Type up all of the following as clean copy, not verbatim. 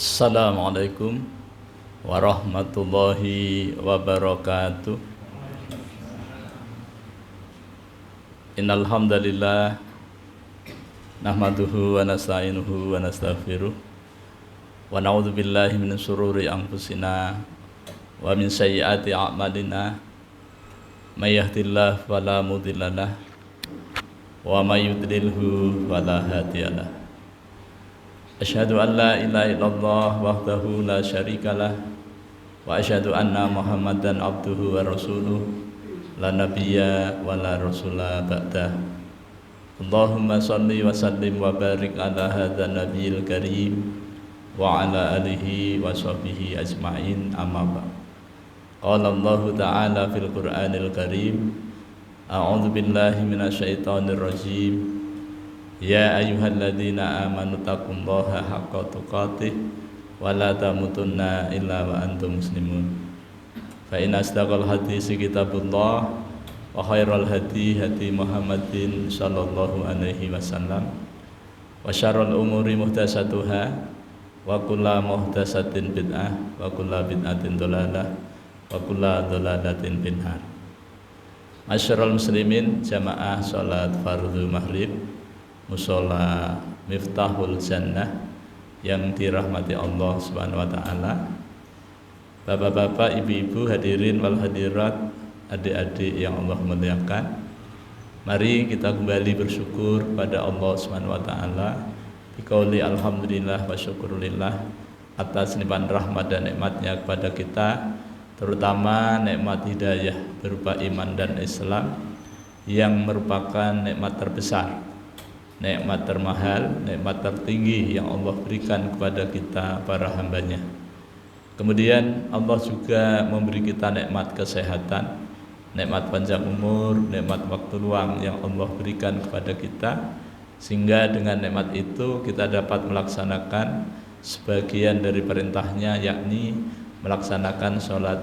Assalamualaikum warahmatullahi wabarakatuh. Innal hamdalillah nahmaduhu wa nasta'inuhu wa nastaghfiruh wa na'udzu billahi min shururi anfusina wa min sayyiati a'malina. May yahdihillahu fala mudhillalah wa may yudlilhu fala hadiyalah. Asyhadu an la ilaha illallah wahdahu la syarikalah wa asyhadu anna Muhammadan abduhu wa rasuluh la nabiyya wa la rasula ba'dah. Allahumma shalli wa sallim wa barik ala hadzal nabiyil karim wa ala alihi wa sahbihi ajma'in, amma ba'd. Qala Allah ta'ala fil Qur'anil Karim, a'udzu billahi minasyaitonir rajim. Ya ayyuhalladzina amanu taqullaha haqqa tuqatih wa la tamutunna illa wa antum muslimun. Fa inna asdaqal hadisi kitabullah wa khairal hadi hadi Muhammadin sallallahu alaihi wasallam wa syarrul umuri muhdatsatuha wa kullu muhdatsatin bid'ah wa kullu bid'atin dhalalah wa kullu dhalalatin finnar. Masyarul muslimin, jamaah salat fardhu maghrib Musola Miftahul Jannah yang dirahmati Allah Subhanahu wa taala. Bapak-bapak, ibu-ibu, hadirin wal hadirat, adik-adik yang Allah muliakan. Mari kita kembali bersyukur pada Allah Subhanahu wa taala. Biqauli alhamdulillah wa syukurillah atas limpahan rahmat dan nikmatnya kepada kita, terutama nikmat hidayah berupa iman dan Islam yang merupakan nikmat terbesar, nikmat termahal, nikmat tertinggi yang Allah berikan kepada kita para hambanya. Kemudian Allah juga memberi kita nikmat kesehatan, nikmat panjang umur, nikmat waktu luang yang Allah berikan kepada kita, sehingga dengan nikmat itu kita dapat melaksanakan sebagian dari perintahnya, yakni melaksanakan sholat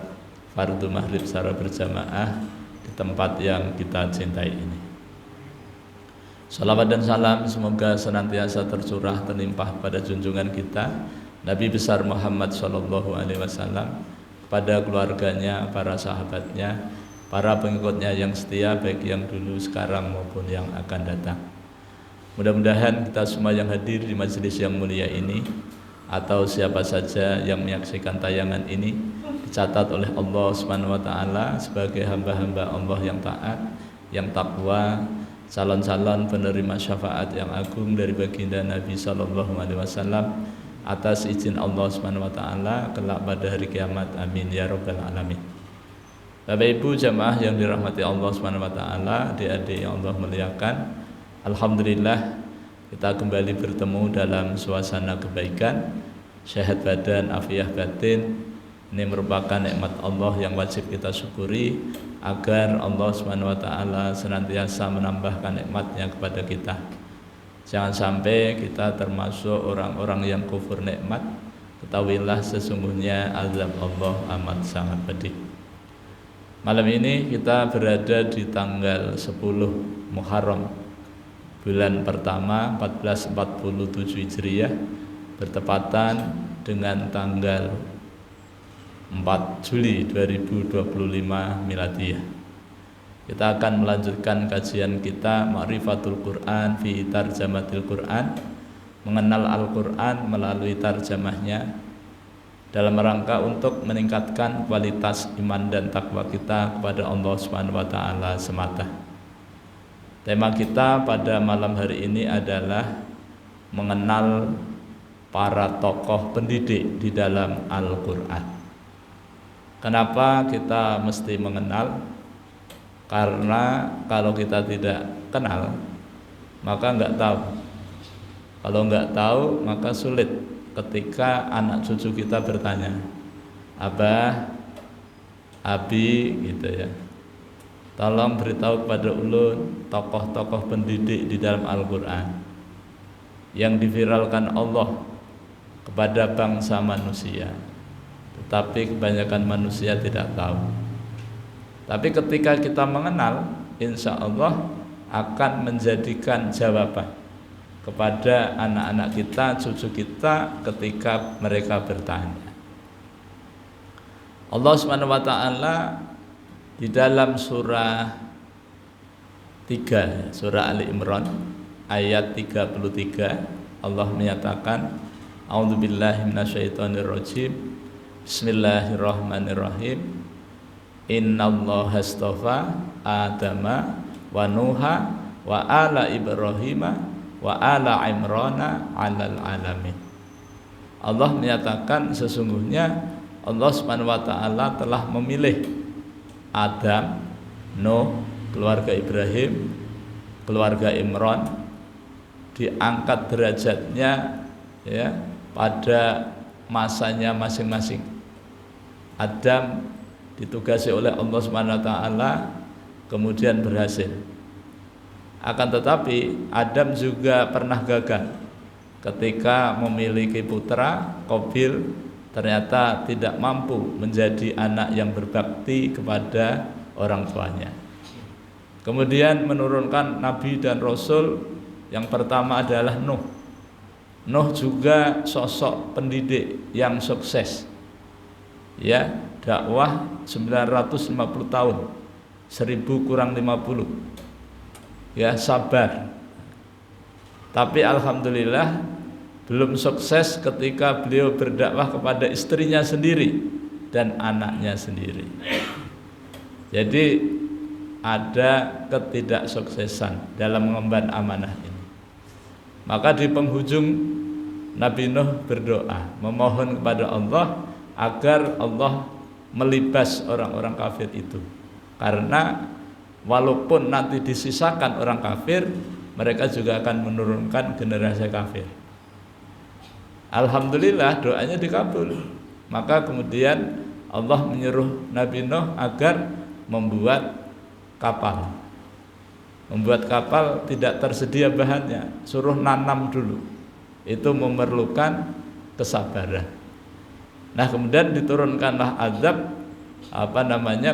fardhu maghrib secara berjamaah di tempat yang kita cintai ini. Salawat dan salam semoga senantiasa tercurah terlimpah pada junjungan kita Nabi besar Muhammad sallallahu alaihi wasallam, pada keluarganya, para sahabatnya, para pengikutnya yang setia, baik yang dulu, sekarang maupun yang akan datang. Mudah-mudahan kita semua yang hadir di majelis yang mulia ini atau siapa saja yang menyaksikan tayangan ini dicatat oleh Allah Subhanahu wa taala sebagai hamba-hamba Allah yang taat, yang takwa, calon-calon penerima syafaat yang agung dari baginda Nabi sallallahu alaihi wasallam atas izin Allah Subhanahu wa taala kelak pada hari kiamat. Amin ya rabbal alamin. Bapak Ibu jamaah yang dirahmati Allah Subhanahu wa taala, adik-adik yang Allah muliakan, alhamdulillah kita kembali bertemu dalam suasana kebaikan, sehat badan, afiah batin. Ini merupakan nikmat Allah yang wajib kita syukuri agar Allah Subhanahu wa taala senantiasa menambahkan nikmatnya kepada kita. Jangan sampai kita termasuk orang-orang yang kufur nikmat. Ketahuilah sesungguhnya azab Allah amat sangat pedih. Malam ini kita berada di tanggal 10 Muharram, bulan pertama 1447 Hijriah, bertepatan dengan tanggal 4 Juli 2025 Miladiyah. Kita akan melanjutkan kajian kita Ma'rifatul Quran fi Tarjamatil Quran, mengenal Al-Quran melalui tarjamahnya, dalam rangka untuk meningkatkan kualitas iman dan takwa kita kepada Allah Subhanahu wa taala semata. Tema kita pada malam hari ini adalah mengenal para tokoh pendidik di dalam Al-Quran. Kenapa kita mesti mengenal? Karena kalau kita tidak kenal, maka nggak tahu. Kalau nggak tahu, maka sulit ketika anak cucu kita bertanya, Abah, Abi, gitu ya, tolong beritahu kepada ulun tokoh-tokoh pendidik di dalam Al-Quran yang diviralkan Allah kepada bangsa manusia, tetapi kebanyakan manusia tidak tahu. Tapi ketika kita mengenal, insya Allah akan menjadikan jawaban kepada anak-anak kita, cucu kita ketika mereka bertanya. Allah Subhanahu wa taala di dalam surah 3, surah Ali Imran ayat 33, Allah menyatakan, A'udzubillahi minasyaitonirrajim. Bismillahirrahmanirrahim. Innallaha astafa Adama wa Nuha wa ala Ibrahima wa ala Imrana 'alal alamin. Allah menyatakan sesungguhnya Allah Subhanahu wa taala telah memilih Adam, Nuh, keluarga Ibrahim, keluarga Imran, diangkat derajatnya ya pada masanya masing-masing. Adam ditugasi oleh Allah Subhanahu wa taala kemudian berhasil. Akan tetapi Adam juga pernah gagal ketika memiliki putra Qabil, ternyata tidak mampu menjadi anak yang berbakti kepada orang tuanya. Kemudian menurunkan nabi dan rasul, yang pertama adalah Nuh. Nuh juga sosok pendidik yang sukses. Ya, dakwah 950 tahun. 1000 kurang 50. Ya, sabar. Tapi alhamdulillah belum sukses ketika beliau berdakwah kepada istrinya sendiri dan anaknya sendiri. Jadi ada ketidaksuksesan dalam mengemban amanah ini. Maka di penghujung Nabi Nuh berdoa, memohon kepada Allah agar Allah melibas orang-orang kafir itu. Karena walaupun nanti disisakan orang kafir, mereka juga akan menurunkan generasi kafir. Alhamdulillah doanya dikabul. Maka kemudian Allah menyuruh Nabi Nuh agar membuat kapal. Membuat kapal tidak tersedia bahannya, suruh nanam dulu. Itu memerlukan kesabaran. Nah, kemudian diturunkanlah azab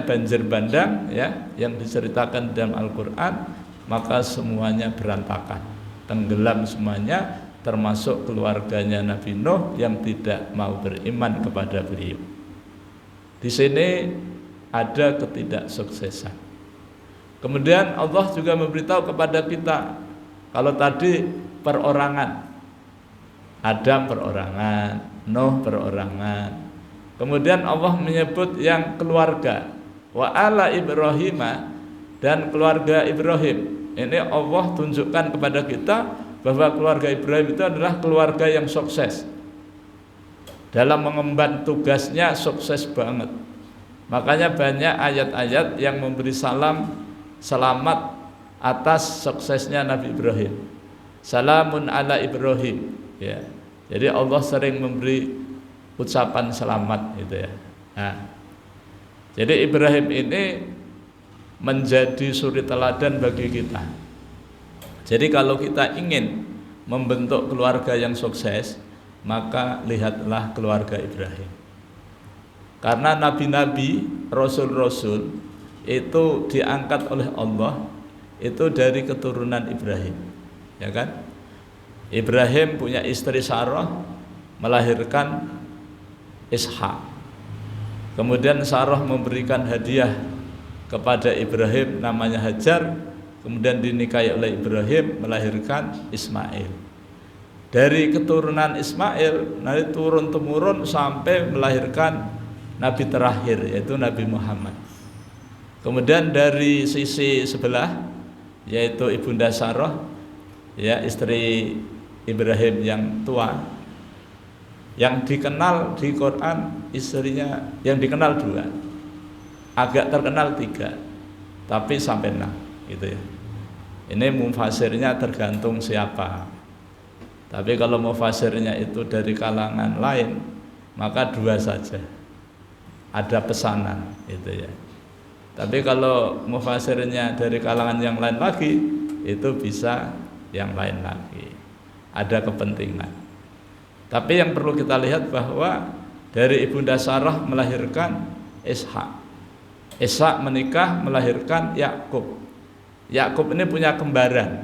banjir bandang ya, yang diceritakan dalam Al-Qur'an, maka semuanya berantakan, tenggelam semuanya, termasuk keluarganya Nabi Nuh yang tidak mau beriman kepada beliau. Di sini ada ketidaksuksesan. Kemudian Allah juga memberitahu kepada kita, kalau tadi perorangan, Adam perorangan, Nuh perorangan. Kemudian Allah menyebut yang keluarga, wa ala Ibrahima, dan keluarga Ibrahim. Ini Allah tunjukkan kepada kita bahwa keluarga Ibrahim itu adalah keluarga yang sukses. Dalam mengemban tugasnya sukses banget. Makanya banyak ayat-ayat yang memberi selamat atas suksesnya Nabi Ibrahim. Salamun ala Ibrahim ya. Jadi Allah sering memberi ucapan selamat gitu ya. Nah, jadi Ibrahim ini menjadi suri teladan bagi kita. Jadi kalau kita ingin membentuk keluarga yang sukses, maka lihatlah keluarga Ibrahim. Karena nabi-nabi, rasul-rasul itu diangkat oleh Allah itu dari keturunan Ibrahim, ya kan? Ibrahim punya istri Sarah, melahirkan Ishak. Kemudian Sarah memberikan hadiah kepada Ibrahim namanya Hajar, kemudian dinikahi oleh Ibrahim, melahirkan Ismail. Dari keturunan Ismail nanti turun-temurun sampai melahirkan nabi terakhir, yaitu Nabi Muhammad. Kemudian dari sisi sebelah, yaitu Ibunda Sarah, ya, istri Ibrahim yang tua, yang dikenal di Quran istrinya yang dikenal 2, agak terkenal 3, tapi sampai 6 gitu ya. Ini mufasirnya tergantung siapa. Tapi kalau mufasirnya itu dari kalangan lain, maka 2 saja. Ada pesanan gitu ya. Tapi kalau mufasirnya dari kalangan yang lain lagi, itu bisa yang lain lagi. Ada kepentingan. Tapi yang perlu kita lihat bahwa dari Ibunda Sarah melahirkan Ishak. Ishak menikah melahirkan Yakub. Yakub ini punya kembaran.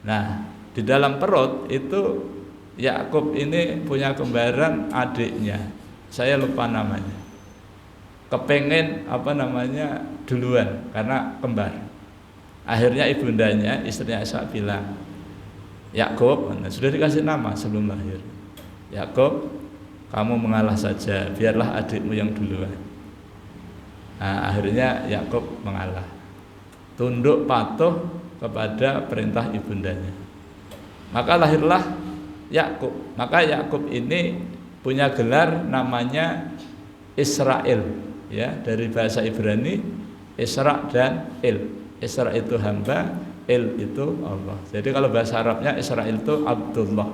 Nah, di dalam perut itu Yakub ini punya kembaran adiknya, saya lupa namanya. Kepengen duluan karena kembar. Akhirnya ibundanya, istrinya Ishak bilang, Yakub, sudah dikasih nama sebelum lahir. Yakub, kamu mengalah saja, biarlah adikmu yang duluan. Nah, akhirnya Yakub mengalah, tunduk patuh kepada perintah ibundanya. Maka lahirlah Yakub. Maka Yakub ini punya gelar namanya Israel, ya, dari bahasa Ibrani Isra dan Il. Isra itu hamba, Il itu Allah. Jadi kalau bahasa Arabnya Israel itu Abdullah.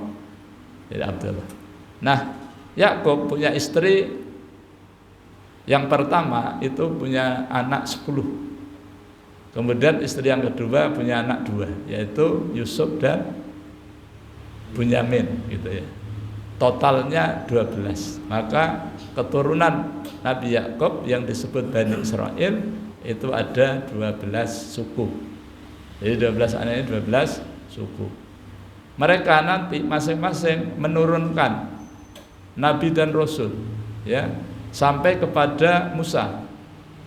Jadi Abdullah. Nah, Yakub punya istri yang pertama itu punya anak 10. Kemudian istri yang kedua punya anak 2, yaitu Yusuf dan Bunyamin gitu ya. Totalnya 12. Maka keturunan Nabi Yakub yang disebut Bani Israel itu ada 12 suku. Jadi 12 anaknya 12 suku. Mereka nanti masing-masing menurunkan nabi dan rasul, ya, sampai kepada Musa.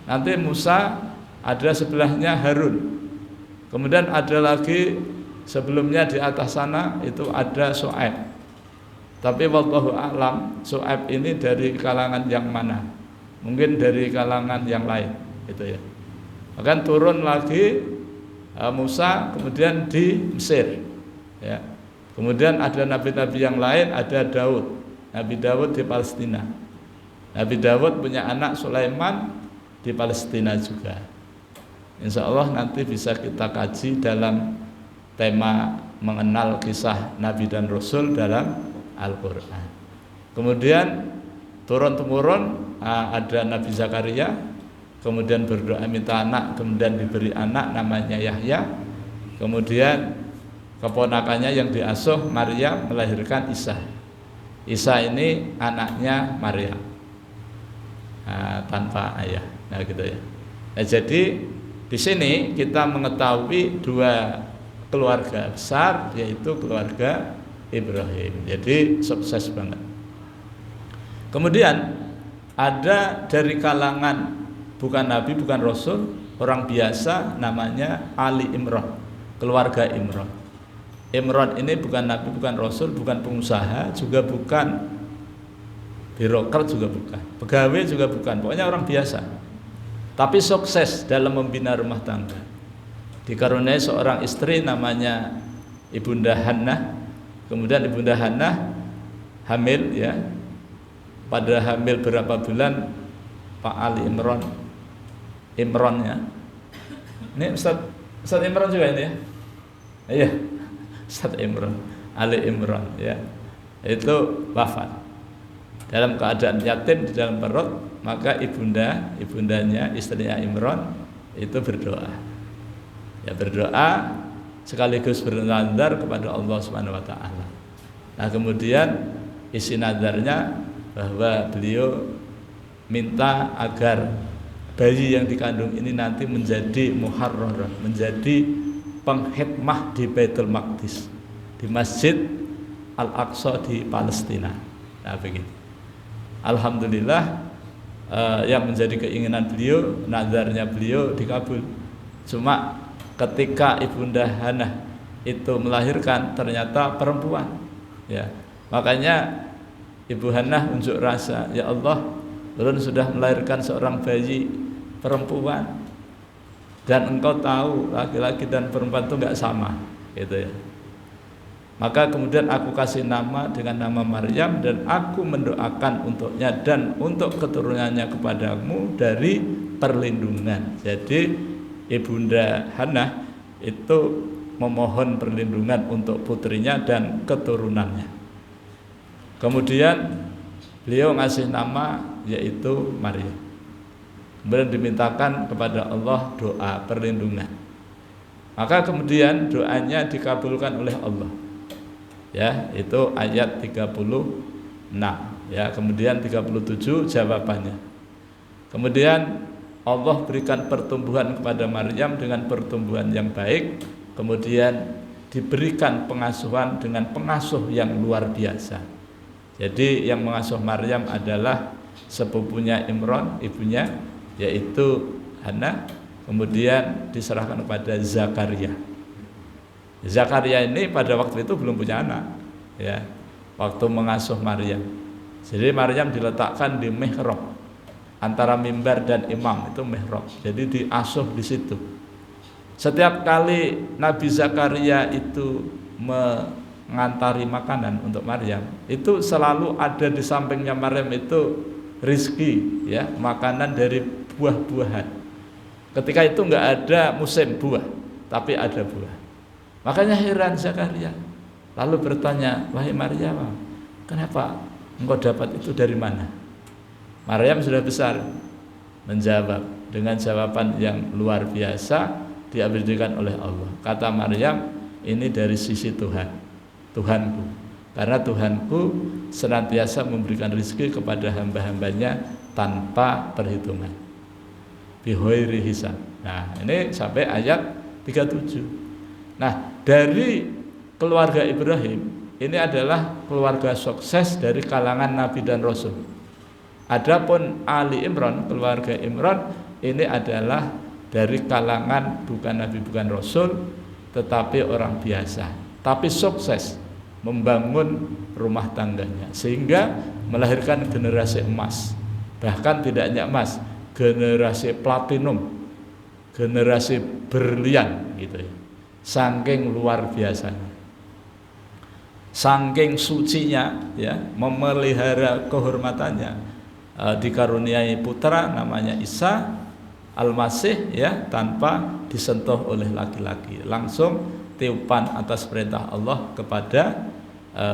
Nanti Musa ada sebelahnya Harun. Kemudian ada lagi sebelumnya di atas sana itu ada Shu'aib. Tapi wallahu a'lam, Shu'aib ini dari kalangan yang mana? Mungkin dari kalangan yang lain, itu ya. Akan turun lagi Musa kemudian di Mesir, ya. Kemudian ada nabi-nabi yang lain, ada Daud. Nabi Daud di Palestina. Nabi Daud punya anak Sulaiman di Palestina juga. Insya Allah nanti bisa kita kaji dalam tema mengenal kisah Nabi dan Rasul dalam Al-Quran. Kemudian turun-temurun ada Nabi Zakaria, kemudian berdoa minta anak, kemudian diberi anak namanya Yahya. Kemudian keponakannya yang diasuh Maryam melahirkan Isa. Isa ini anaknya Maryam, tanpa ayah. Nah gitu ya. Nah, jadi di sini kita mengetahui dua keluarga besar, yaitu keluarga Ibrahim. Jadi sukses banget. Kemudian ada dari kalangan bukan nabi, bukan rasul, orang biasa namanya Ali Imran, keluarga Imran. Imran ini bukan nabi, bukan rasul, bukan pengusaha, juga bukan birokrat, juga bukan pegawai, juga bukan, pokoknya orang biasa, tapi sukses dalam membina rumah tangga. Dikaruniai seorang istri namanya Ibunda Hannah. Kemudian Ibunda Hannah hamil, ya. Pada hamil berapa bulan Pak Ali Imran ya. Ini Ustaz Imran juga ini ya. Iya. Ustaz Imran, Ali Imran ya. Itu wafat. Dalam keadaan yatim di dalam perut, maka ibundanya, istrinya Imran itu berdoa. Ya, berdoa sekaligus bernazar kepada Allah Subhanahu wa taala. Nah, kemudian isi nazarnya bahwa beliau minta agar bayi yang dikandung ini nanti menjadi muharrar, menjadi penghikmah di Baitul Maqdis, di Masjid Al-Aqsa di Palestina. Nah, begitu. Alhamdulillah yang menjadi keinginan beliau, nazarnya beliau dikabul. Cuma ketika Ibunda Hannah itu melahirkan ternyata perempuan, ya. Makanya Ibu Hannah unjuk rasa, ya Allah, Ulun sudah melahirkan seorang bayi perempuan, dan Engkau tahu laki-laki dan perempuan itu enggak sama, gitu ya. Maka kemudian aku kasih nama dengan nama Maryam, dan aku mendoakan untuknya dan untuk keturunannya kepadamu dari perlindungan. Jadi Ibunda Hannah itu memohon perlindungan untuk putrinya dan keturunannya. Kemudian beliau ngasih nama yaitu Maryam. Kemudian dimintakan kepada Allah doa perlindungan. Maka kemudian doanya dikabulkan oleh Allah. Ya, itu ayat 36. Ya, kemudian 37 jawabannya. Kemudian Allah berikan pertumbuhan kepada Maryam dengan pertumbuhan yang baik. Kemudian diberikan pengasuhan dengan pengasuh yang luar biasa. Jadi yang mengasuh Maryam adalah sepupunya Imran, ibunya, yaitu Hana, kemudian diserahkan kepada Zakaria. Zakaria ini pada waktu itu belum punya anak, ya, waktu mengasuh Maryam. Jadi Maryam diletakkan di mihrab antara mimbar dan imam, itu mihrab. Jadi diasuh di situ. Setiap kali Nabi Zakaria itu mengantari makanan untuk Maryam, itu selalu ada di sampingnya Maryam itu rizki, ya, makanan dari buah-buahan. Ketika itu nggak ada musim buah, tapi ada buah. Makanya heran Zakaria, lalu bertanya, wahai Maryam, kenapa engkau dapat itu dari mana? Maryam sudah besar menjawab dengan jawaban yang luar biasa, diabadikan oleh Allah. Kata Maryam, ini dari sisi Tuhan, Tuhanku, karena Tuhanku senantiasa memberikan rezeki kepada hamba-hambanya tanpa perhitungan, bighairi hisab. Nah, ini sampai ayat 37. Nah, dari keluarga Ibrahim ini adalah keluarga sukses dari kalangan Nabi dan Rasul. Adapun Ali Imran, keluarga Imran, ini adalah dari kalangan bukan Nabi bukan Rasul, tetapi orang biasa, tapi sukses membangun rumah tangganya sehingga melahirkan generasi emas. Bahkan tidak hanya emas, generasi platinum, generasi berlian gitu ya. Saking luar biasanya, saking sucinya, ya, memelihara kehormatannya, dikaruniai putra namanya Isa Al-Masih, ya, tanpa disentuh oleh laki-laki, langsung tiupan atas perintah Allah kepada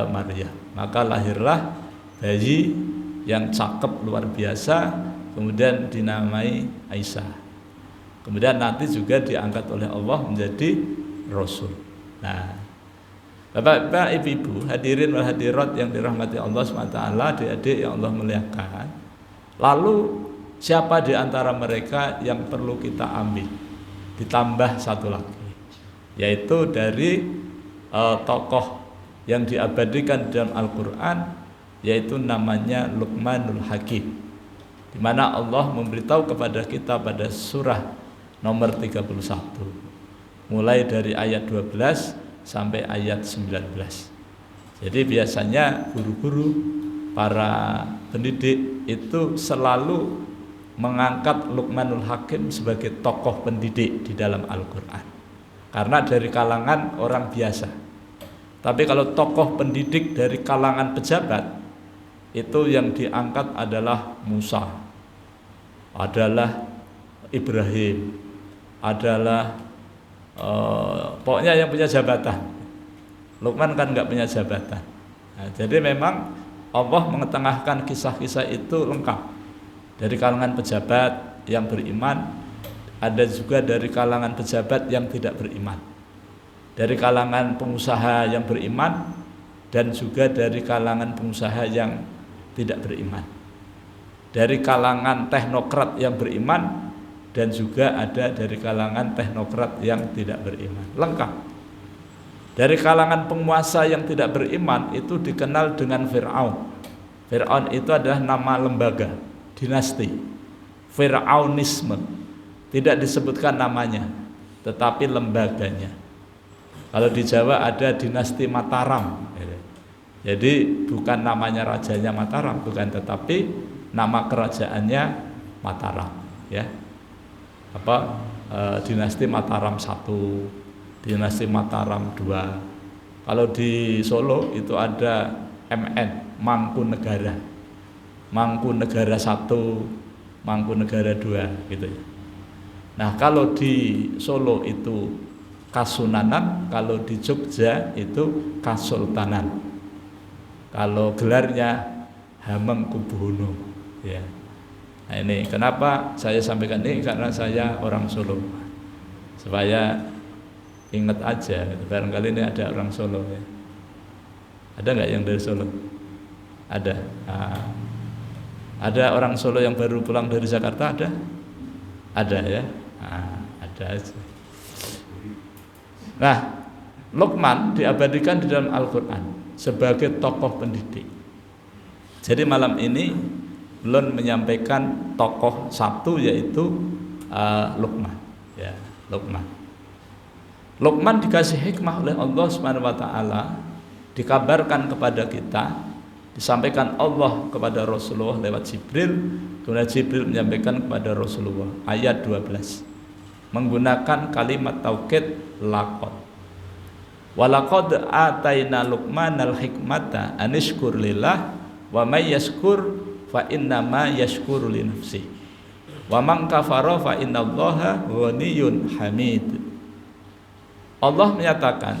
Maryam. Maka lahirlah bayi yang cakep luar biasa, kemudian dinamai Aisyah. Kemudian nanti juga diangkat oleh Allah menjadi Rasul. Nah, Bapak-bapak, ibu-ibu, hadirin wal hadirat yang dirahmati Allah SWT, adik-adik yang Allah muliakan. Lalu siapa di antara mereka yang perlu kita ambil? Ditambah satu lagi, yaitu dari tokoh yang diabadikan dalam Al-Quran, yaitu namanya Luqmanul Hakim, di mana Allah memberitahu kepada kita pada surah nomor 31, mulai dari ayat 12 sampai ayat 19. Jadi biasanya guru-guru, para pendidik itu selalu mengangkat Luqmanul Hakim sebagai tokoh pendidik di dalam Al-Quran, karena dari kalangan orang biasa. Tapi kalau tokoh pendidik dari kalangan pejabat, itu yang diangkat adalah Musa, adalah Ibrahim, adalah pokoknya yang punya jabatan. Luqman kan nggak punya jabatan. Nah, jadi memang Allah mengetengahkan kisah-kisah itu lengkap, dari kalangan pejabat yang beriman, ada juga dari kalangan pejabat yang tidak beriman, dari kalangan pengusaha yang beriman, dan juga dari kalangan pengusaha yang tidak beriman, dari kalangan teknokrat yang beriman, dan juga ada dari kalangan teknokrat yang tidak beriman. Lengkap. Dari kalangan penguasa yang tidak beriman itu dikenal dengan Fir'aun. Fir'aun itu adalah nama lembaga, dinasti, Fir'aunisme. Tidak disebutkan namanya, tetapi lembaganya. Kalau di Jawa ada dinasti Mataram. Jadi bukan namanya rajanya Mataram, bukan, tetapi nama kerajaannya Mataram, ya. Dinasti Mataram 1, dinasti Mataram 2. Kalau di Solo itu ada MN, Mangkunegara, Mangkunegara 1, Mangkunegara 2 gitu ya. Nah, kalau di Solo itu Kasunanan, kalau di Jogja itu Kasultanan. Kalau gelarnya Hamengkubuwono, ya. Nah, ini kenapa saya sampaikan ini, karena saya orang Solo, supaya ingat aja, barangkali ini ada orang Solo, ya. Ada nggak yang dari Solo? Ada. Nah, ada orang Solo yang baru pulang dari Jakarta, ada? Ada, ya. Nah, ada aja. Nah, Luqman diabadikan di dalam Al-Quran sebagai tokoh pendidik. Jadi malam ini belum menyampaikan tokoh satu, yaitu Luqman. Ya, Luqman. Luqman dikasih hikmah oleh Allah Subhanahu wa taala, dikabarkan kepada kita, disampaikan Allah kepada Rasulullah lewat Jibril, kemudian Jibril menyampaikan kepada Rasulullah. Ayat 12 menggunakan kalimat taukid laqad. Walaqad ataina Luqmanal hikmata anishkur lillah wa may yashkur fa innama yashkuru li nafsi wa man kafara fa innallaha ghaniyyun hamid. Allah menyatakan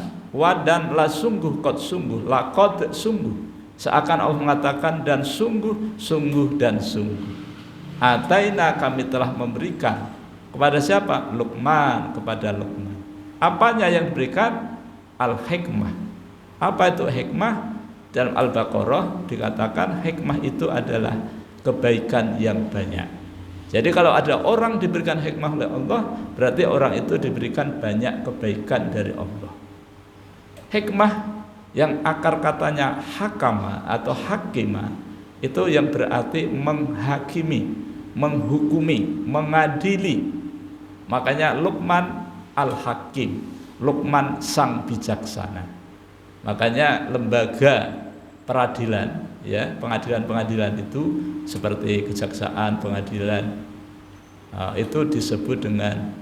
dan la sungguh qad sungguh, laqad sungguh, seakan Allah mengatakan dan sungguh, sungguh dan sungguh. Ataina kami telah memberikan kepada siapa? Luqman, kepada Luqman. Apanya yang diberikan? Al-hikmah. Apa itu hikmah? Dalam Al-Baqarah dikatakan hikmah itu adalah kebaikan yang banyak. Jadi kalau ada orang diberikan hikmah oleh Allah, berarti orang itu diberikan banyak kebaikan dari Allah. Hikmah yang akar katanya hakama atau hakima, itu yang berarti menghakimi, menghukumi, mengadili. Makanya Luqman al-Hakim, Luqman sang bijaksana. Makanya lembaga peradilan, ya, pengadilan-pengadilan itu seperti kejaksaan, pengadilan, itu disebut dengan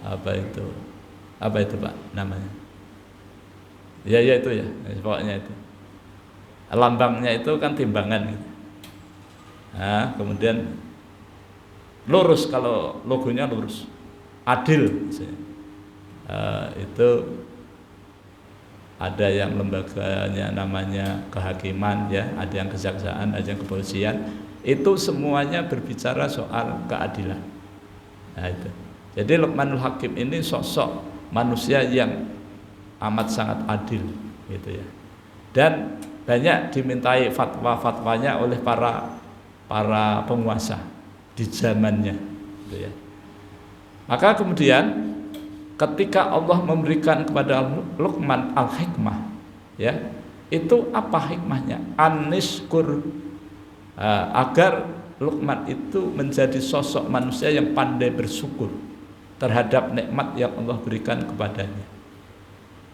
apa itu Pak namanya? Ya itu ya, pokoknya itu. Lambangnya itu kan timbangan gitu. Nah, kemudian lurus, kalau logonya lurus, adil. Itu ada yang lembaganya namanya kehakiman, ya, ada yang kejaksaan, ada yang kepolisian. Itu semuanya berbicara soal keadilan. Nah, itu. Jadi Luqmanul Hakim ini sosok manusia yang amat sangat adil, gitu ya. Dan banyak dimintai fatwa-fatwanya oleh para penguasa di zamannya, gitu ya. Maka kemudian ketika Allah memberikan kepada Luqman al-hikmah, ya, itu apa hikmahnya? Anishkur, agar Luqman itu menjadi sosok manusia yang pandai bersyukur terhadap nikmat yang Allah berikan kepadanya.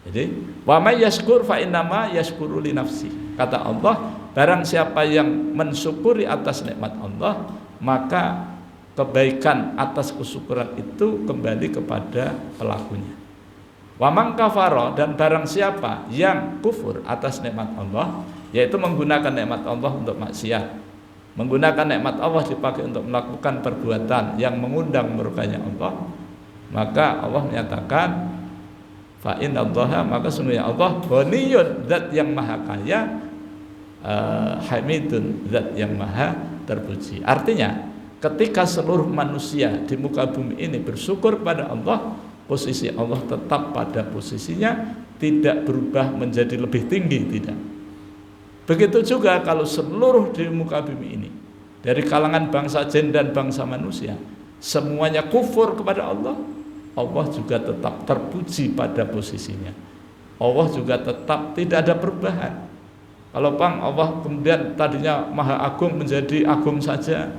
Jadi, wa may yashkur fa innama yashkuru li nafsi. Kata Allah, barang siapa yang mensyukuri atas nikmat Allah, maka kebaikan atas kesyukuran itu kembali kepada pelakunya. Wa man kafara, dan barang siapa yang kufur atas nikmat Allah, yaitu menggunakan nikmat Allah untuk maksiat, menggunakan nikmat Allah dipakai untuk melakukan perbuatan yang mengundang murkanya Allah, maka Allah menyatakan fa innallaha, maka sungguhnya Allah ghaniyun, zat yang maha kaya, hamidun, zat yang maha terpuji. Artinya ketika seluruh manusia di muka bumi ini bersyukur pada Allah, posisi Allah tetap pada posisinya, tidak berubah menjadi lebih tinggi, tidak. Begitu juga kalau seluruh di muka bumi ini, dari kalangan bangsa jin dan bangsa manusia, semuanya kufur kepada Allah, Allah juga tetap terpuji pada posisinya. Allah juga tetap tidak ada perubahan. Kalau Allah kemudian tadinya maha agung menjadi agung saja,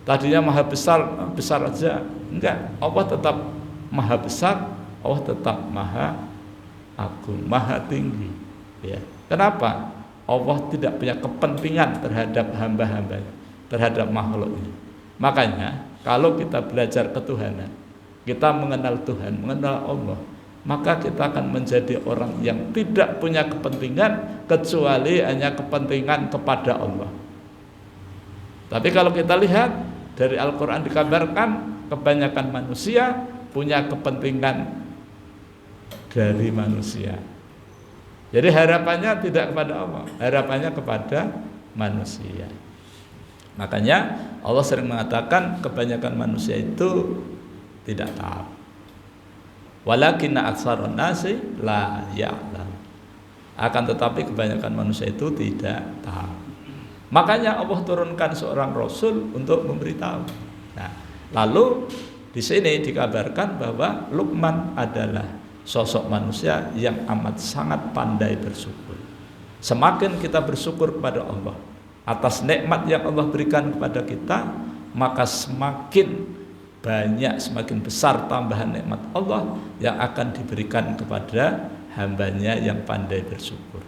tadinya maha besar, besar aja, enggak. Allah tetap maha besar, Allah tetap maha agung, maha tinggi, ya. Kenapa? Allah tidak punya kepentingan terhadap hamba-hambanya, terhadap makhluknya. Makanya kalau kita belajar ketuhanan, kita mengenal Tuhan, mengenal Allah, maka kita akan menjadi orang yang tidak punya kepentingan kecuali hanya kepentingan kepada Allah. Tapi kalau kita lihat dari Al-Quran dikabarkan kebanyakan manusia punya kepentingan dari manusia. Jadi harapannya tidak kepada Allah, harapannya kepada manusia. Makanya Allah sering mengatakan kebanyakan manusia itu tidak tahu. Walakinna aktsarun nasi la ya'lam. Akan tetapi kebanyakan manusia itu tidak tahu. Makanya Allah turunkan seorang rasul untuk memberitahu. Nah, lalu di sini dikabarkan bahwa Luqman adalah sosok manusia yang amat sangat pandai bersyukur. Semakin kita bersyukur kepada Allah atas nikmat yang Allah berikan kepada kita, maka semakin banyak, semakin besar tambahan nikmat Allah yang akan diberikan kepada hambanya yang pandai bersyukur.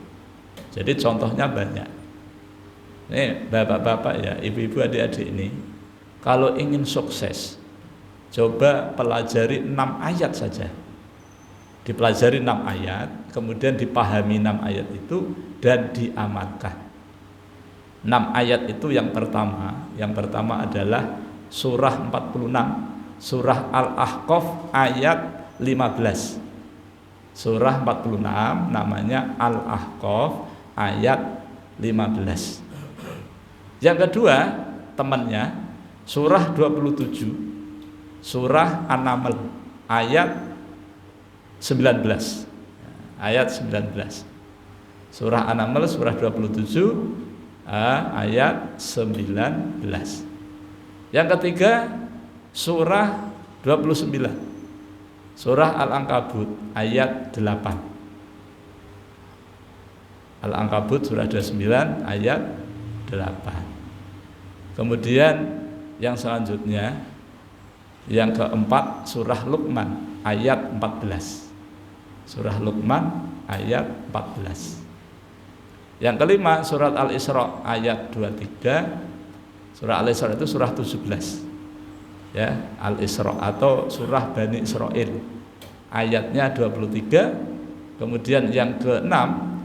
Jadi contohnya banyak. Nih bapak-bapak ya, ibu-ibu, adik-adik ini, kalau ingin sukses, coba pelajari 6 ayat saja. Dipelajari 6 ayat, kemudian dipahami 6 ayat itu dan diamalkan. 6 ayat itu yang pertama adalah surah 46, surah Al-Ahqaf ayat 15. Surah 46 namanya Al-Ahqaf ayat 15. Yang kedua temannya surah 27, surah An-Naml ayat 19. Ayat 19. Surah An-Naml surah 27 ayat 19. Yang ketiga surah 29, surah Al-Ankabut ayat 8. Al-Ankabut surah 29 ayat 8. Kemudian yang selanjutnya, yang keempat surah Luqman ayat 14. Surah Luqman ayat 14. Yang kelima surat Al-Isra ayat 23. Surah Al-Isra itu surah 17. Ya, Al-Isra atau surah Bani Israil. Ayatnya 23. Kemudian yang keenam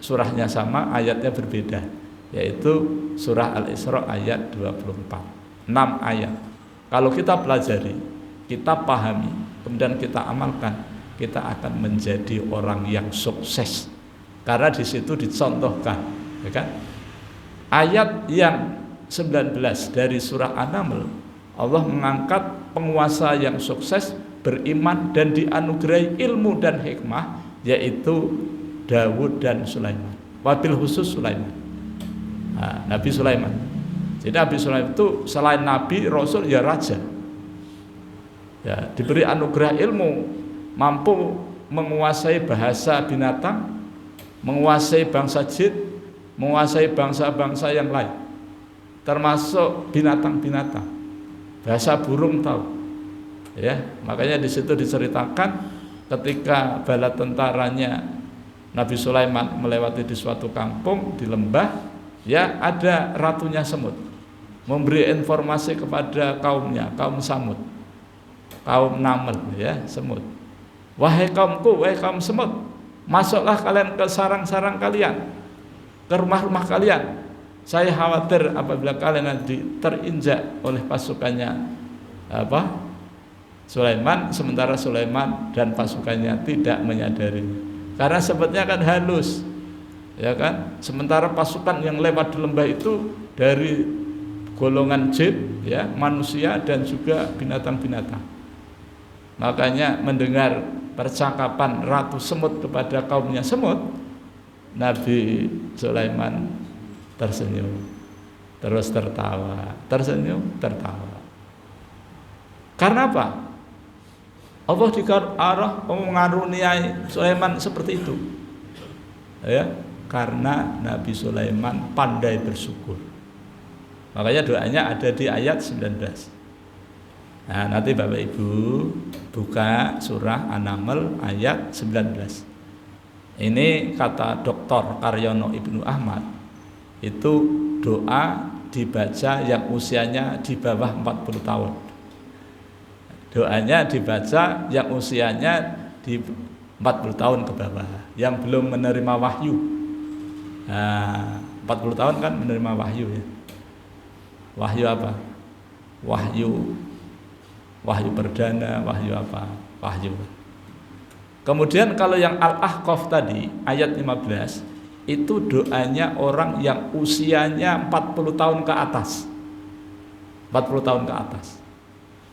surahnya sama, ayatnya berbeda, yaitu surah Al-Isra ayat 24. 6 ayat. Kalau kita pelajari, kita pahami, kemudian kita amalkan, kita akan menjadi orang yang sukses. Karena di situ dicontohkan, ya kan? Ayat yang 19 dari surah An-Naml, Allah mengangkat penguasa yang sukses, beriman dan dianugerahi ilmu dan hikmah, yaitu Dawud dan Sulaiman. Wabil khusus Sulaiman, Nabi Sulaiman. Jadi Nabi Sulaiman itu selain Nabi, Rasul, ya raja. Ya, diberi anugerah ilmu, mampu menguasai bahasa binatang, menguasai bangsa jin, menguasai bangsa-bangsa yang lain, termasuk binatang-binatang. Bahasa burung tahu. Ya, makanya di situ diceritakan ketika bala tentaranya Nabi Sulaiman melewati di suatu kampung di lembah, ya ada ratunya semut memberi informasi kepada kaumnya, kaum Samud, kaum Naml, ya semut. Wahai kaumku, wahai kaum semut, masuklah kalian ke sarang-sarang kalian, ke rumah-rumah kalian. Saya khawatir apabila kalian nanti terinjak oleh pasukannya Sulaiman, sementara Sulaiman dan pasukannya tidak menyadari. Karena sebetulnya kan halus, ya kan. Sementara pasukan yang lewat di lembah itu dari golongan jin, ya, manusia dan juga binatang-binatang. Makanya mendengar percakapan ratu semut kepada kaumnya semut, Nabi Sulaiman tersenyum, terus tertawa, tersenyum, tertawa. Karena apa? Allah mengaruniai Sulaiman seperti itu, ya, karena Nabi Sulaiman pandai bersyukur. Makanya doanya ada di ayat 19. Nah, nanti Bapak Ibu buka surah An-Naml ayat 19. Ini kata Dr. Karyono Ibnu Ahmad, itu doa dibaca yang usianya di bawah 40 tahun. Doanya dibaca yang usianya di 40 tahun ke bawah, yang belum menerima wahyu. Nah, 40 tahun kan menerima wahyu, ya. Wahyu apa? Wahyu perdana, wahyu apa? Wahyu. Kemudian kalau yang Al-Ahqaf tadi ayat 15, itu doanya orang yang usianya 40 tahun ke atas. 40 tahun ke atas.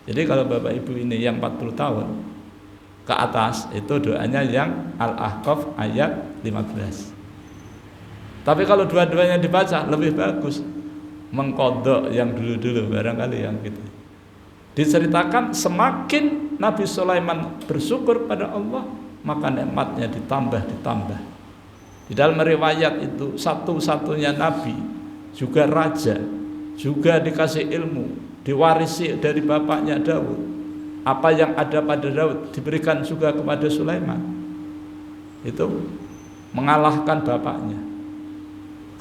Jadi kalau Bapak Ibu ini yang 40 tahun ke atas, itu doanya yang Al-Ahqaf ayat 15. Tapi kalau dua-duanya dibaca lebih bagus, mengkodok yang dulu-dulu barangkali yang gitu. Diceritakan semakin Nabi Sulaiman bersyukur pada Allah, maka nikmatnya ditambah. Di dalam riwayat itu satu-satunya nabi, juga raja, juga dikasih ilmu, diwarisi dari bapaknya Daud. Apa yang ada pada Daud diberikan juga kepada Sulaiman. Itu mengalahkan bapaknya.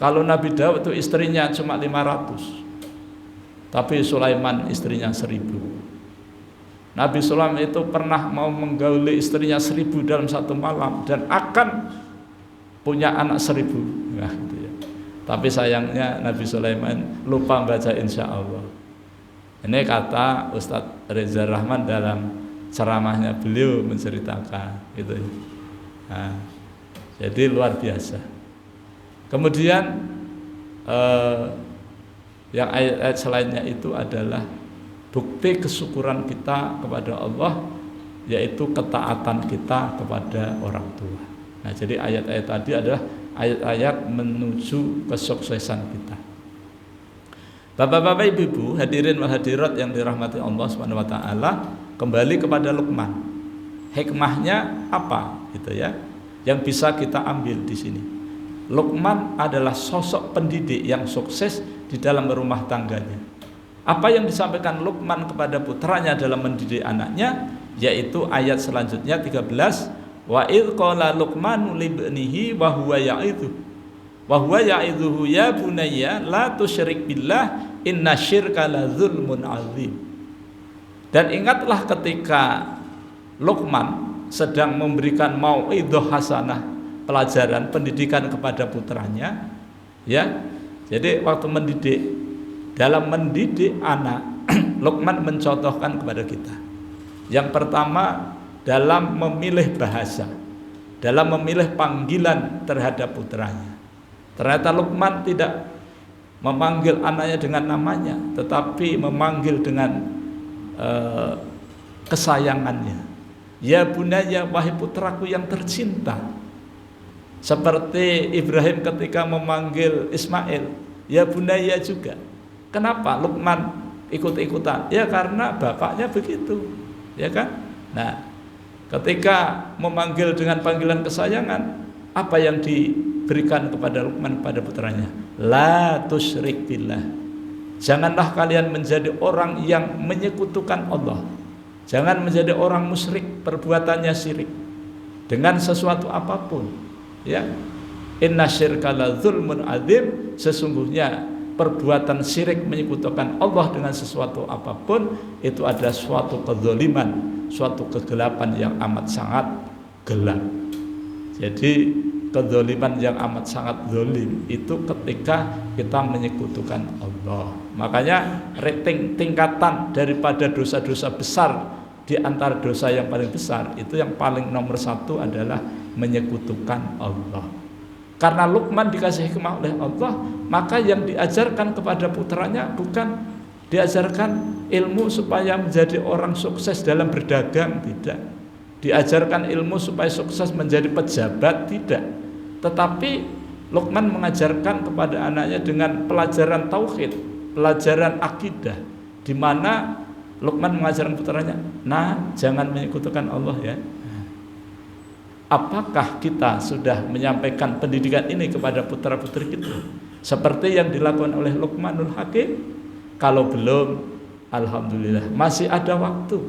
Kalau Nabi Daud itu istrinya cuma 500, tapi Sulaiman istrinya 1000. Nabi Sulaiman itu pernah mau menggauli istrinya 1000 dalam satu malam dan akan punya anak 1000. Nah, gitu ya. Tapi sayangnya Nabi Sulaiman lupa baca insya Allah. Ini kata Ustadz Reza Rahman dalam ceramahnya beliau menceritakan gitu ya. Nah, jadi luar biasa. Kemudian yang ayat-ayat selainnya itu adalah bukti kesyukuran kita kepada Allah, yaitu ketaatan kita kepada orang tua. Nah, jadi ayat-ayat tadi adalah ayat-ayat menuju kesuksesan kita. Bapak-bapak, ibu-ibu, hadirin wal hadirat yang dirahmati Allah Subhanahu wa taala, kembali kepada Luqman. Hikmahnya apa gitu ya? Yang bisa kita ambil di sini. Luqman adalah sosok pendidik yang sukses di dalam rumah tangganya. Apa yang disampaikan Luqman kepada putranya dalam mendidik anaknya, yaitu ayat selanjutnya 13, wa idz qala Luqmanu li ibnihi wa huwa ya'idhuhu ya bunayya la tusyrik billah inna syirka la dzulmun azim. Dan ingatlah ketika Luqman sedang memberikan mau'idhah hasanah, pelajaran pendidikan kepada putranya, ya. Jadi waktu mendidik, dalam mendidik anak, Luqman mencontohkan kepada kita. Yang pertama, dalam memilih bahasa, dalam memilih panggilan terhadap putranya. Ternyata Luqman tidak memanggil anaknya dengan namanya, tetapi memanggil dengan kesayangannya. Ya bunaya, wahai putraku yang tercinta. Seperti Ibrahim ketika memanggil Ismail, ya bunaya juga. Kenapa Luqman ikut-ikutan? Ya karena bapaknya begitu, ya kan? Nah, ketika memanggil dengan panggilan kesayangan, apa yang diberikan kepada Luqman pada putranya? La tusyrik billah. Janganlah kalian menjadi orang yang menyekutukan Allah. Jangan menjadi orang musyrik, perbuatannya syirik dengan sesuatu apapun. Ya, inna syirka la dzulmun adzim. Sesungguhnya perbuatan syirik menyekutukan Allah dengan sesuatu apapun itu adalah suatu kezaliman, suatu kegelapan yang amat sangat gelap. Jadi kezaliman yang amat sangat zalim itu ketika kita menyekutukan Allah. Makanya rating tingkatan daripada dosa-dosa besar, di antara dosa yang paling besar itu yang paling nomor 1 adalah menyekutukan Allah. Karena Luqman dikasih hikmah oleh Allah, maka yang diajarkan kepada putranya bukan diajarkan ilmu supaya menjadi orang sukses dalam berdagang, tidak. Diajarkan ilmu supaya sukses menjadi pejabat, tidak. Tetapi Luqman mengajarkan kepada anaknya dengan pelajaran tauhid, pelajaran akidah, di mana Luqman mengajarkan putranya, nah jangan menyekutukan Allah ya. Apakah kita sudah menyampaikan pendidikan ini kepada putra-putri kita seperti yang dilakukan oleh Luqmanul Hakim? Kalau belum, alhamdulillah masih ada waktu.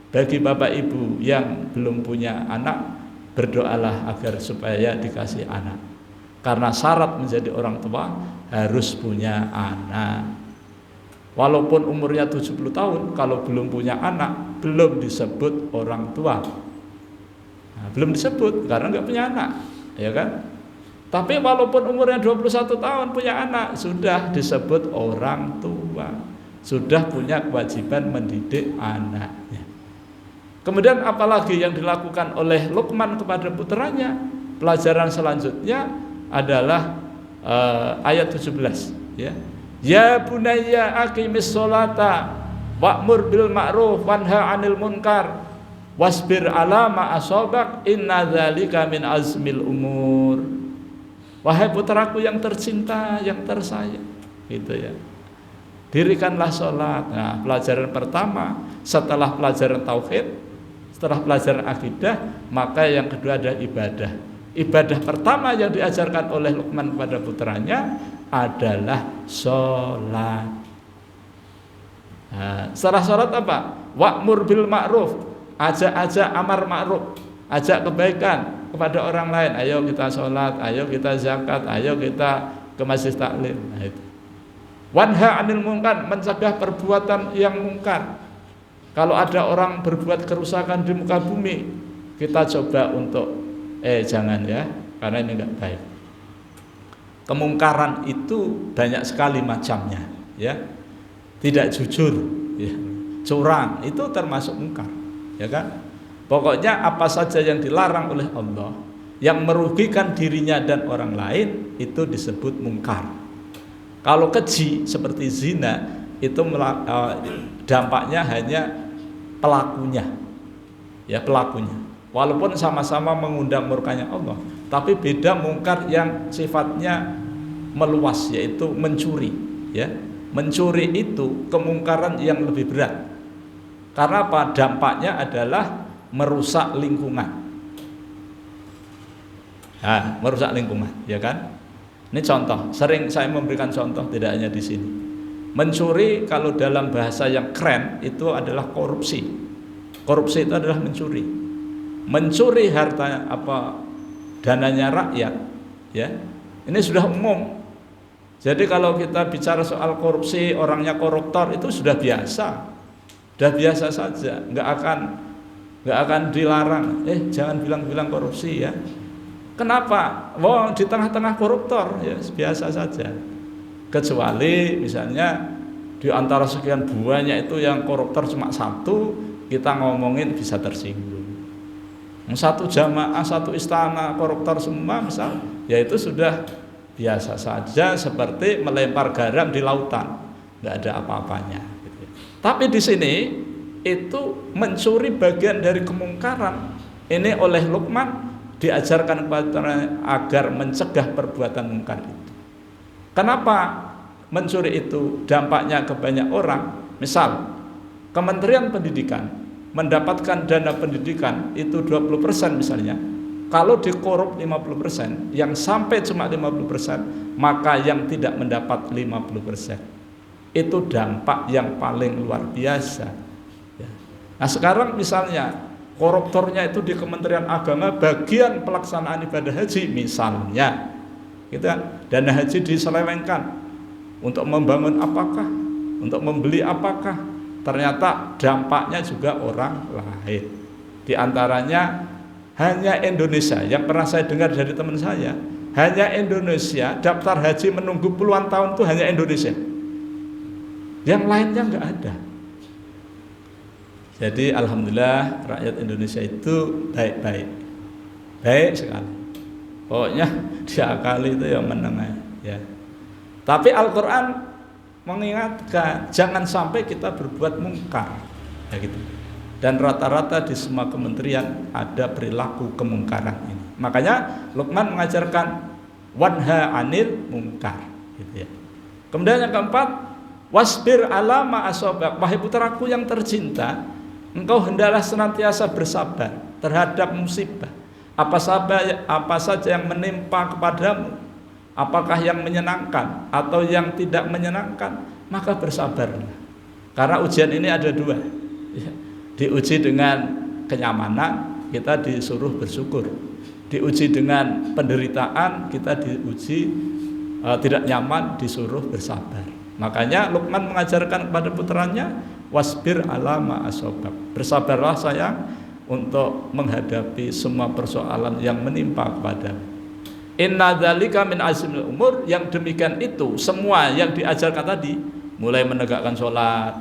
Bagi bapak ibu yang belum punya anak, berdoalah agar supaya dikasih anak. Karena syarat menjadi orang tua harus punya anak. Walaupun umurnya 70 tahun, kalau belum punya anak, belum disebut orang tua. Nah, belum disebut karena nggak punya anak, ya kan? Tapi walaupun umurnya 21 tahun punya anak, sudah disebut orang tua. Sudah punya kewajiban mendidik anaknya. Kemudian apalagi yang dilakukan oleh Luqman kepada putranya? Pelajaran selanjutnya adalah ayat 17, ya. Ya bunayya aqimis sholata wa'mur bil ma'ruf wanha 'anil munkar wasbir 'ala ma asabak inna dzalika min azmil umur. Wahai putraku yang tercinta, yang tersayang, gitu ya. Dirikanlah sholat. Nah, pelajaran pertama setelah pelajaran tauhid, Setelah pelajaran akidah, maka yang kedua adalah ibadah. Ibadah pertama yang diajarkan oleh Luqman kepada putranya adalah sholat. Nah, setelah sholat apa? Wa'mur bil ma'ruf, ajak amar ma'ruf, ajak kebaikan kepada orang lain. Ayo kita sholat, ayo kita zakat, ayo kita ke masjid taklim. Nah, itu. Wanha anil munkar, mencegah perbuatan yang mungkar. Kalau ada orang berbuat kerusakan di muka bumi, kita coba untuk jangan ya, karena ini enggak baik. Kemungkaran itu banyak sekali macamnya, ya. Tidak jujur, ya. Curang itu termasuk mungkar, ya kan? Pokoknya apa saja yang dilarang oleh Allah, yang merugikan dirinya dan orang lain, itu disebut mungkar. Kalau keji seperti zina, itu dampaknya hanya pelakunya, ya pelakunya. Walaupun sama-sama mengundang murkanya Allah, tapi beda mungkar yang sifatnya meluas, yaitu mencuri, ya. Mencuri itu kemungkaran yang lebih berat. Karena apa? Dampaknya adalah merusak lingkungan. Nah, merusak lingkungan, ya kan? Ini contoh, sering saya memberikan contoh, tidak hanya di sini. Mencuri kalau dalam bahasa yang keren itu adalah korupsi. Korupsi itu adalah mencuri. Mencuri harta dananya rakyat, ya. Ini sudah umum. Jadi kalau kita bicara soal korupsi, orangnya koruptor itu sudah biasa saja, nggak akan dilarang. Jangan bilang korupsi ya. Kenapa? Wah, di tengah-tengah koruptor ya biasa saja. Kecuali misalnya di antara sekian banyak itu yang koruptor cuma satu, kita ngomongin bisa tersinggung. Satu jamaah, satu istana koruptor semua misal, ya itu sudah biasa saja, seperti melempar garam di lautan, nggak ada apa-apanya. Gitu. Tapi di sini itu mencuri bagian dari kemungkaran. Ini oleh Luqman diajarkan kepada agar mencegah perbuatan mungkar itu. Kenapa mencuri itu dampaknya ke banyak orang? Misal Kementerian Pendidikan mendapatkan dana pendidikan itu 20% misalnya. Kalau dikorup 50%, yang sampai cuma 50%, maka yang tidak mendapat 50%. Itu dampak yang paling luar biasa. Nah sekarang misalnya koruptornya itu di Kementerian Agama bagian pelaksanaan ibadah haji misalnya, gitu kan? Dana haji diselewengkan untuk membangun apakah, untuk membeli apakah, ternyata dampaknya juga orang lain. Di antaranya hanya Indonesia, yang pernah saya dengar dari teman saya, hanya Indonesia daftar haji menunggu puluhan tahun itu hanya Indonesia, yang lainnya nggak ada. Jadi alhamdulillah rakyat Indonesia itu baik sekali. Pokoknya diakali itu yang menengah, ya. Tapi Al-Quran mengingatkan jangan sampai kita berbuat mungkar, ya gitu. Dan rata-rata di semua kementerian ada perilaku kemungkaran ini. Makanya Luqman mengajarkan wanha anil mungkar, gitu ya. Kemudian yang keempat, wasbir ala ma asobak, wahai putraku yang tercinta, engkau hendaklah senantiasa bersabar terhadap musibah. Apa saja yang menimpa kepadamu, apakah yang menyenangkan atau yang tidak menyenangkan, maka bersabarlah. Karena ujian ini ada dua, ya. Diuji dengan kenyamanan, kita disuruh bersyukur. Diuji dengan penderitaan, kita diuji tidak nyaman, disuruh bersabar. Makanya Luqman mengajarkan kepada putranya, wasbir ala ma asobak, bersabarlah sayang untuk menghadapi semua persoalan yang menimpa kepadamu. Inna dzalika min azmil umur, yang demikian itu semua yang diajarkan tadi, mulai menegakkan sholat,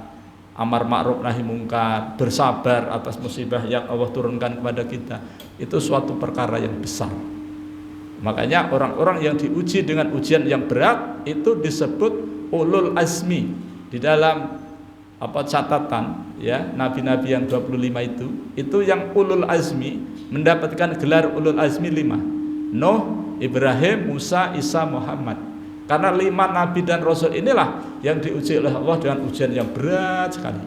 amar ma'ruf nahi mungkar, bersabar atas musibah yang Allah turunkan kepada kita, itu suatu perkara yang besar. Makanya orang-orang yang diuji dengan ujian yang berat itu disebut ulul azmi. Di dalam catatan ya, nabi-nabi yang 25 itu yang ulul azmi mendapatkan gelar ulul azmi 5. Nuh, Ibrahim, Musa, Isa, Muhammad. Karena 5 nabi dan rasul inilah yang diuji oleh Allah dengan ujian yang berat sekali.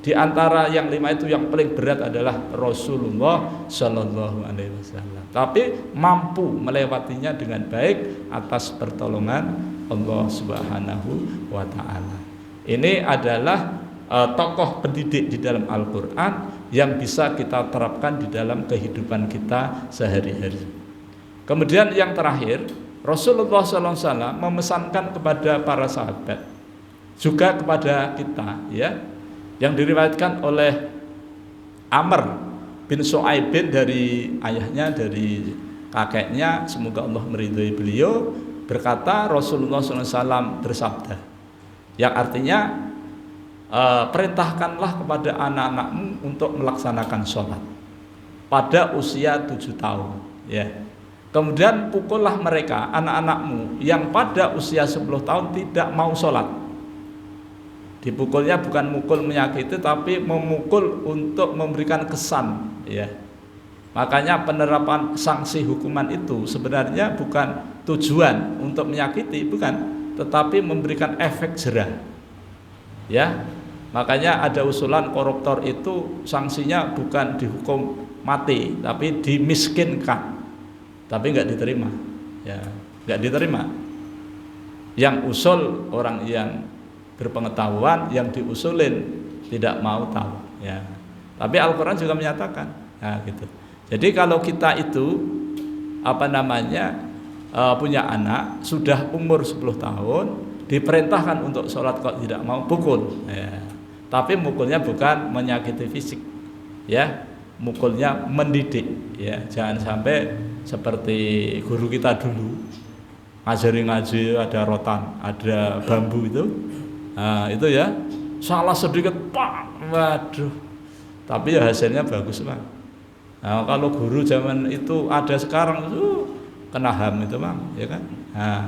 Di antara yang 5 itu yang paling berat adalah Rasulullah Shallallahu Alaihi Wasallam. Tapi mampu melewatinya dengan baik atas pertolongan Allah Subhanahu Wa Taala. Ini adalah tokoh pendidik di dalam Al-Quran yang bisa kita terapkan di dalam kehidupan kita sehari-hari. Kemudian yang terakhir, Rasulullah SAW memesankan kepada para sahabat, juga kepada kita, ya, yang diriwayatkan oleh Amr bin Shu'aib dari ayahnya, dari kakeknya, semoga Allah meridhai beliau, berkata Rasulullah SAW bersabda, yang artinya perintahkanlah kepada anak-anakmu untuk melaksanakan sholat pada usia 7 tahun, ya. Kemudian pukullah mereka, anak-anakmu yang pada usia 10 tahun tidak mau sholat. Dipukulnya bukan mukul menyakiti, tapi memukul untuk memberikan kesan, ya. Makanya penerapan sanksi hukuman itu sebenarnya bukan tujuan untuk menyakiti, bukan, tetapi memberikan efek jerah, ya. Makanya ada usulan koruptor itu sanksinya bukan dihukum mati, tapi dimiskinkan, tapi nggak diterima, ya, nggak diterima. Yang usul orang yang berpengetahuan, yang diusulin tidak mau tahu, ya. Tapi Al-Quran juga menyatakan, nah, gitu. Jadi kalau kita itu punya anak sudah umur 10 tahun, diperintahkan untuk sholat kok tidak mau, pukul, ya. Tapi mukulnya bukan menyakiti fisik, ya, mukulnya mendidik, ya. Jangan sampai seperti guru kita dulu ngajari ngaji, ada rotan, ada bambu itu. Nah, itu ya, salah sedikit, pak, waduh, tapi ya hasilnya bagus, Pak. Nah, kalau guru zaman itu ada sekarang, kena HAM itu, Bang, ya kan? Nah,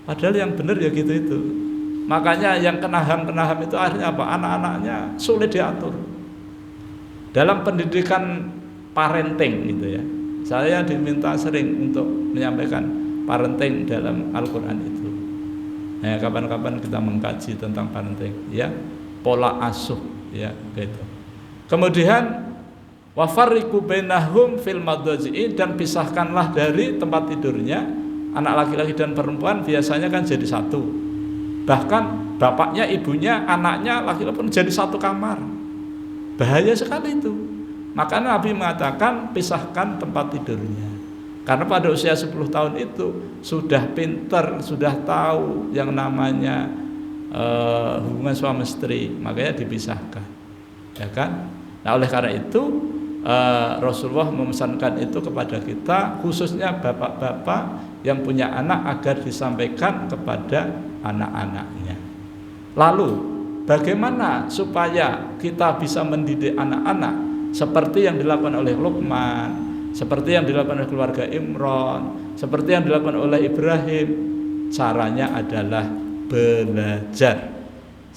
padahal yang benar ya gitu itu. Makanya yang kena HAM itu akhirnya apa? Anak-anaknya sulit diatur. Dalam pendidikan parenting gitu ya, saya diminta sering untuk menyampaikan parenting dalam Al-Quran itu. Nah, kapan-kapan kita mengkaji tentang parenting, ya, pola asuh, ya, gitu. Kemudian wafarriqu bainahum fil madhaji'i, dan pisahkanlah dari tempat tidurnya anak laki-laki dan perempuan biasanya kan jadi satu. Bahkan bapaknya, ibunya, anaknya laki-laki pun jadi satu kamar. Bahaya sekali itu. Maka Nabi mengatakan pisahkan tempat tidurnya. Karena pada usia 10 tahun itu sudah pintar, sudah tahu yang namanya hubungan suami istri, makanya dipisahkan, ya kan? Nah, oleh karena itu Rasulullah memesankan itu kepada kita, khususnya bapak-bapak yang punya anak, agar disampaikan kepada anak-anaknya. Lalu bagaimana supaya kita bisa mendidik anak-anak seperti yang dilakukan oleh Luqman, seperti yang dilakukan oleh keluarga Imran, seperti yang dilakukan oleh Ibrahim? Caranya adalah belajar.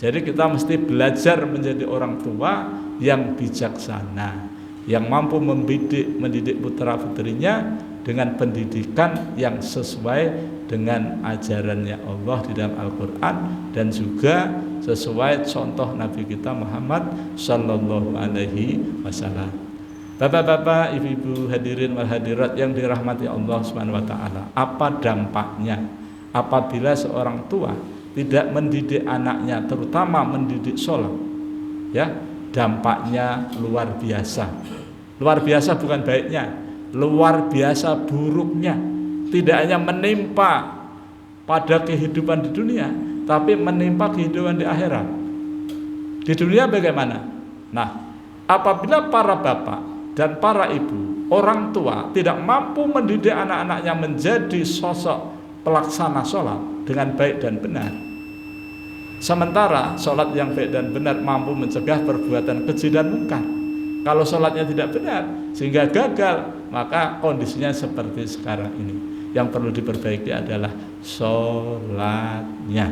Jadi kita mesti belajar menjadi orang tua yang bijaksana, yang mampu mendidik putra putrinya dengan pendidikan yang sesuai dengan ajarannya Allah di dalam Al-Quran, dan juga sesuai contoh Nabi kita Muhammad Sallallahu Alaihi Wasallam. Bapak-bapak, ibu-ibu, hadirin wal hadirat yang dirahmati Allah Subhanahu wa taala, apa dampaknya apabila seorang tua tidak mendidik anaknya, terutama mendidik sholat, ya? Dampaknya luar biasa. Luar biasa bukan baiknya, luar biasa buruknya. Tidak hanya menimpa pada kehidupan di dunia, tapi menimpa kehidupan di akhirat. Di dunia bagaimana? Nah, apabila para bapak dan para ibu, orang tua tidak mampu mendidik anak-anaknya menjadi sosok pelaksana sholat dengan baik dan benar, sementara sholat yang baik dan benar mampu mencegah perbuatan keji dan mungkar. Kalau sholatnya tidak benar sehingga gagal, maka kondisinya seperti sekarang ini. Yang perlu diperbaiki adalah sholatnya.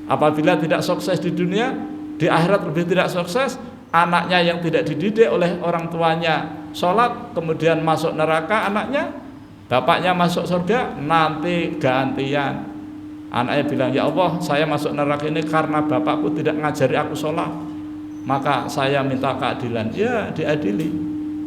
Apabila tidak sukses di dunia, di akhirat lebih tidak sukses. Anaknya yang tidak dididik oleh orang tuanya sholat, kemudian masuk neraka anaknya, bapaknya masuk surga, nanti gantian. Anaknya bilang, ya Allah, saya masuk neraka ini karena bapakku tidak ngajari aku sholat. maka saya minta keadilan. Ya diadili.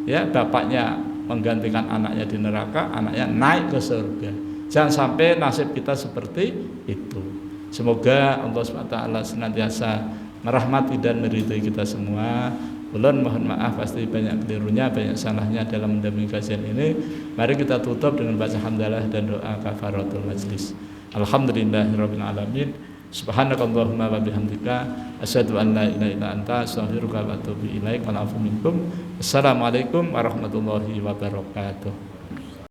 Ya bapaknya menggantikan anaknya di neraka, anaknya naik ke surga. Jangan sampai nasib kita seperti itu. Semoga Allah SWT senantiasa merahmati dan meridhai kita semua. Ulun mohon maaf pasti banyak kelirunya, banyak salahnya dalam mendampingi kajian ini. Mari kita tutup dengan baca hamdalah dan doa kafaratul majlis. Alhamdulillahirabbil alamin. Subhanakallahumma wa bihamdika asyhadu an la ilaha illa anta astaghfiruka wa atubu ilaik. Wa a'udzu minkum. Assalamualaikum warahmatullahi wabarakatuh.